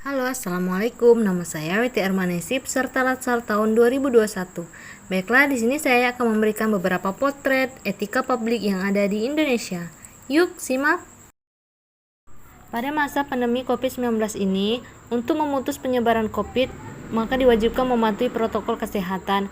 Halo, Assalamualaikum. Nama saya Weti Armanesip, serta Latsar tahun 2021. Baiklah, di sini saya akan memberikan beberapa potret etika publik yang ada di Indonesia. Yuk, simak! Pada masa pandemi COVID-19 ini, untuk memutus penyebaran COVID, maka diwajibkan mematuhi protokol kesehatan.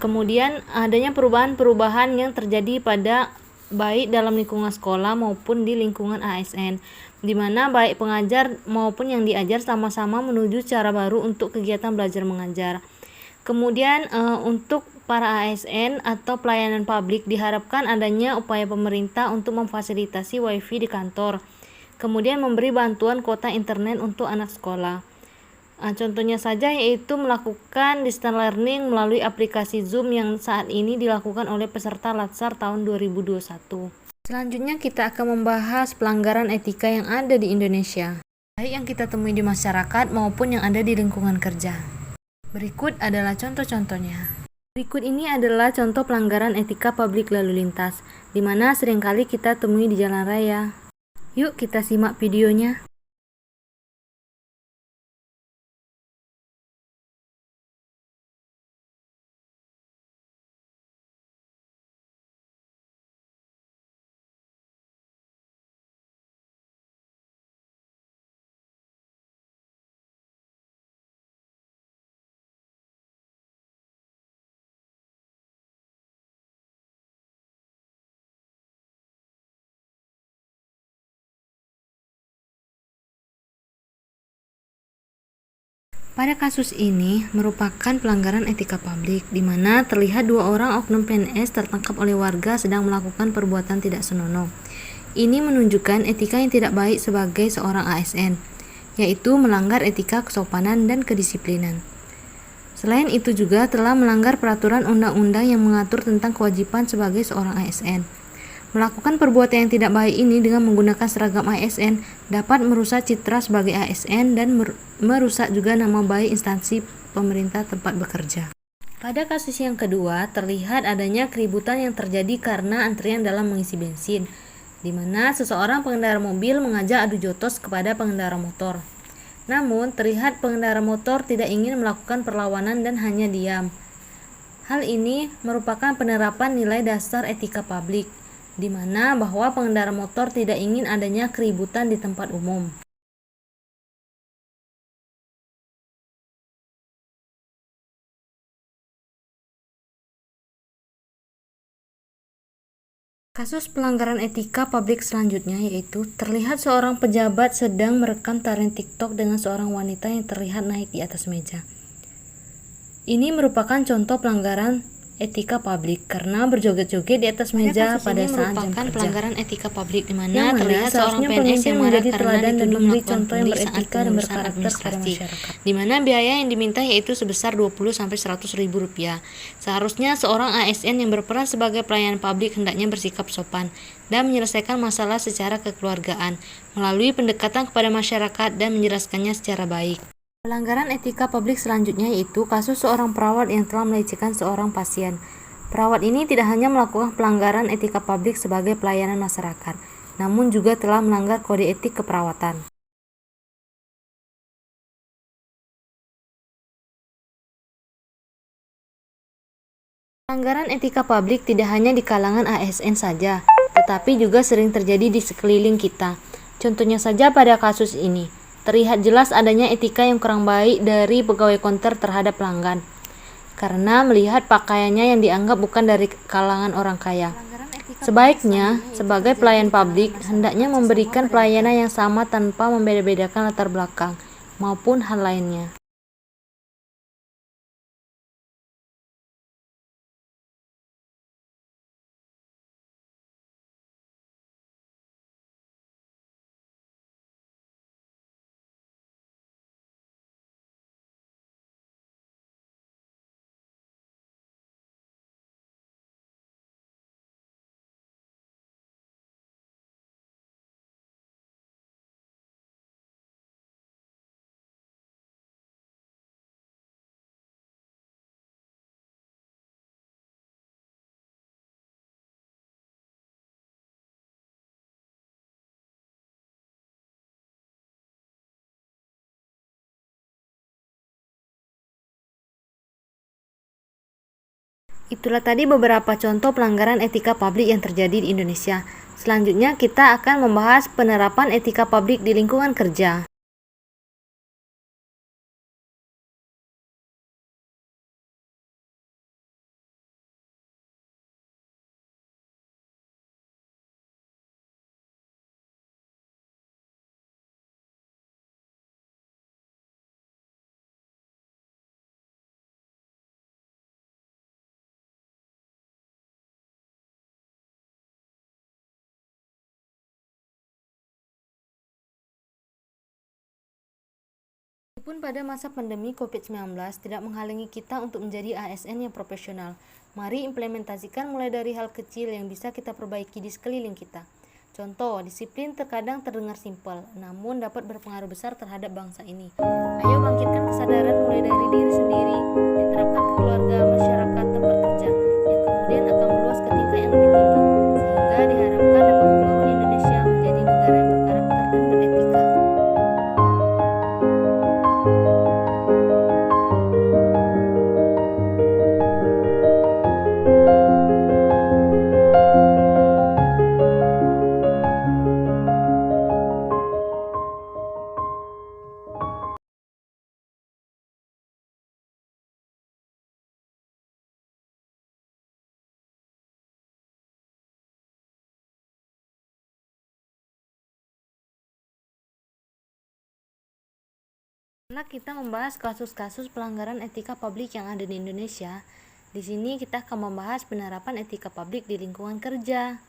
Kemudian, adanya perubahan-perubahan yang terjadi pada baik dalam lingkungan sekolah maupun di lingkungan ASN, di mana baik pengajar maupun yang diajar sama-sama menuju cara baru untuk kegiatan belajar mengajar. Kemudian untuk para ASN atau pelayanan publik diharapkan adanya upaya pemerintah untuk memfasilitasi WiFi di kantor. Kemudian memberi bantuan kuota internet untuk anak sekolah. Contohnya saja yaitu melakukan distance learning melalui aplikasi Zoom yang saat ini dilakukan oleh peserta Latsar tahun 2021. Selanjutnya kita akan membahas pelanggaran etika yang ada di Indonesia, baik yang kita temui di masyarakat maupun yang ada di lingkungan kerja. Berikut adalah contoh-contohnya. Berikut ini adalah contoh pelanggaran etika publik lalu lintas, di mana seringkali kita temui di jalan raya. Yuk kita simak videonya. Pada kasus ini merupakan pelanggaran etika publik, di mana terlihat dua orang oknum PNS tertangkap oleh warga sedang melakukan perbuatan tidak senonoh. Ini menunjukkan etika yang tidak baik sebagai seorang ASN, yaitu melanggar etika kesopanan dan kedisiplinan. Selain itu juga telah melanggar peraturan undang-undang yang mengatur tentang kewajiban sebagai seorang ASN. Melakukan perbuatan yang tidak baik ini dengan menggunakan seragam ASN dapat merusak citra sebagai ASN dan merusak juga nama baik instansi pemerintah tempat bekerja. Pada kasus yang kedua, terlihat adanya keributan yang terjadi karena antrian dalam mengisi bensin, di mana seseorang pengendara mobil mengajak adu jotos kepada pengendara motor. Namun, terlihat pengendara motor tidak ingin melakukan perlawanan dan hanya diam. Hal ini merupakan penerapan nilai dasar etika publik, di mana bahwa pengendara motor tidak ingin adanya keributan di tempat umum. Kasus pelanggaran etika publik selanjutnya yaitu terlihat seorang pejabat sedang merekam tarian TikTok dengan seorang wanita yang terlihat naik di atas meja. Ini merupakan contoh pelanggaran etika publik karena berjoget-joget di atas meja pada saat jam kerja. Pelanggaran etika publik di mana terlihat seorang PNS yang marah karena dituduh melakukan pungli saat pengurusan administrasi, di mana biaya yang diminta yaitu sebesar 20-100 ribu rupiah. Seharusnya seorang ASN yang berperan sebagai pelayan publik hendaknya bersikap sopan dan menyelesaikan masalah secara kekeluargaan melalui pendekatan kepada masyarakat dan menjelaskannya secara baik. Pelanggaran etika publik selanjutnya yaitu kasus seorang perawat yang telah melecehkan seorang pasien. Perawat ini tidak hanya melakukan pelanggaran etika publik sebagai pelayanan masyarakat, namun juga telah melanggar kode etik keperawatan. Pelanggaran etika publik tidak hanya di kalangan ASN saja, tetapi juga sering terjadi di sekeliling kita. Contohnya saja pada kasus ini. Terlihat jelas adanya etika yang kurang baik dari pegawai konter terhadap pelanggan, karena melihat pakaiannya yang dianggap bukan dari kalangan orang kaya. Sebaiknya, sebagai pelayan publik, hendaknya memberikan pelayanan yang sama tanpa membeda-bedakan latar belakang maupun hal lainnya. Itulah tadi beberapa contoh pelanggaran etika publik yang terjadi di Indonesia. Selanjutnya kita akan membahas penerapan etika publik di lingkungan kerja. Meskipun pada masa pandemi COVID-19 tidak menghalangi kita untuk menjadi ASN yang profesional, mari implementasikan mulai dari hal kecil yang bisa kita perbaiki di sekeliling kita. Contoh, disiplin terkadang terdengar simpel, namun dapat berpengaruh besar terhadap bangsa ini. Ayo bangkitkan kesadaran mulai dari diri sendiri, diterapkan ke keluarga, masyarakat, tempat kerja, yang kemudian akan meluas ke tingkat yang lebih tinggi, sehingga diharapkan dapat membangun Indonesia menjadi negara yang berkarakter dan beretika. Karena kita membahas kasus-kasus pelanggaran etika publik yang ada di Indonesia, di sini kita akan membahas penerapan etika publik di lingkungan kerja.